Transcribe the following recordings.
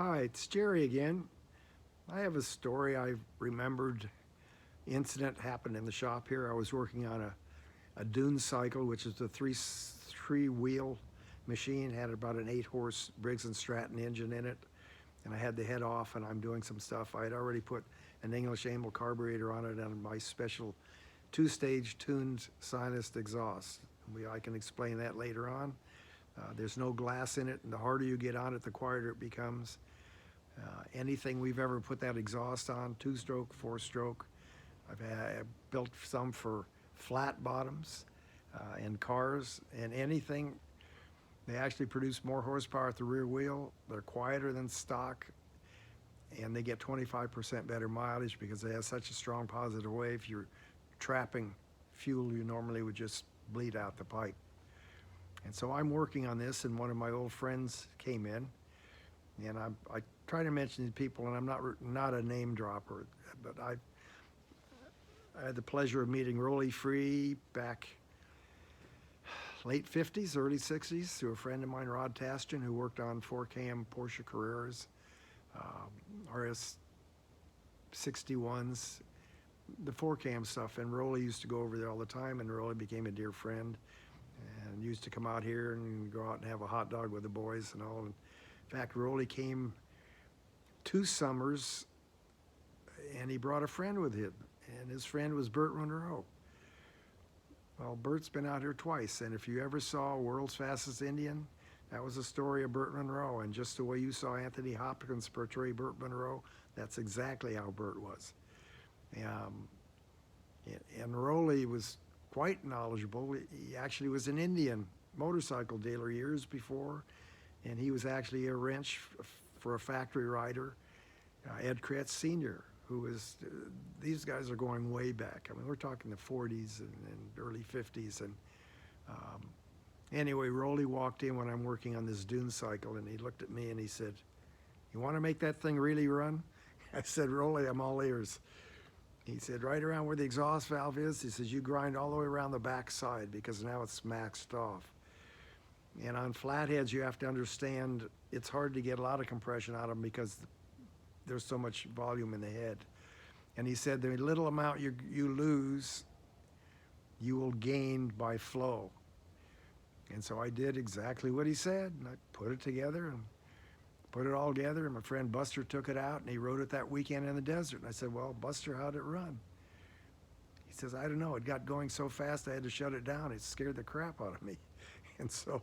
Hi, it's Jerry again. I have a story I remembered. Incident happened in the shop here. I was working on a Dune cycle, which is a three wheel machine, had about an 8 horse Briggs and Stratton engine in it, and I had the head off and I'm doing some stuff. I had already put an English Amel carburetor on it and my special two-stage tuned sinus exhaust. I can explain that later on. There's no glass in it, and the harder you get on it, the quieter it becomes. Anything we've ever put that exhaust on, 2-stroke, 4-stroke. I've built some for flat bottoms in cars, and anything. They actually produce more horsepower at the rear wheel. They're quieter than stock, and they get 25% better mileage because they have such a strong positive wave. You're trapping fuel you normally would just bleed out the pipe. And so I'm working on this, and one of my old friends came in, and I try to mention these people, and I'm not a name dropper, but I had the pleasure of meeting Rollie back late 50s, early 60s through a friend of mine, Rod Tastian, who worked on 4Cam Porsche Carreras, RS 61s, the 4Cam stuff. And Rollie used to go over there all the time, and Rollie became a dear friend and used to come out here and go out and have a hot dog with the boys and all. And in fact, Rollie came 2 summers and he brought a friend with him, and his friend was Burt Monroe. Well, Burt's been out here twice, and if you ever saw World's Fastest Indian, that was a story of Burt Monroe. And just the way you saw Anthony Hopkins portray Burt Monroe, that's exactly how Burt was. And Rollie was quite knowledgeable. He actually was an Indian motorcycle dealer years before, and he was actually a wrench for a factory rider, Ed Kretz Sr., who was, these guys are going way back. I mean, we're talking the 40s and early 50s. And anyway, Rollie walked in when I'm working on this Dune cycle, and he looked at me and he said, "You want to make that thing really run?" I said, "Rollie, I'm all ears." He said, "Right around where the exhaust valve is," he says, "you grind all the way around the back side because now it's maxed off." And on flatheads, you have to understand it's hard to get a lot of compression out of them because there's so much volume in the head. And he said, the little amount you lose, you will gain by flow. And so I did exactly what he said, and I put it together and put it all together, and my friend Buster took it out and he rode it that weekend in the desert. And I said, "Well, Buster, how'd it run?" He says, "I don't know, it got going so fast I had to shut it down. It scared the crap out of me." And so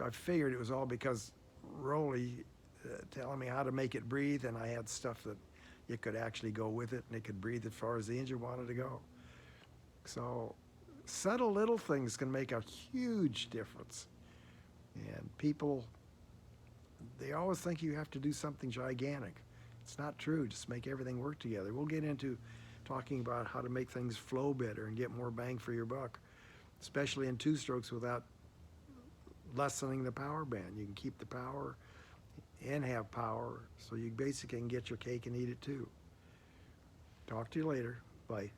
I figured it was all because Rollie telling me how to make it breathe, and I had stuff that it could actually go with it, and it could breathe as far as the engine wanted to go. So subtle little things can make a huge difference. And people, they always think you have to do something gigantic. It's not true. Just make everything work together. We'll get into talking about how to make things flow better and get more bang for your buck, especially in 2-strokes without lessening the power band. You can keep the power and have power, so you basically can get your cake and eat it too. Talk to you later. Bye.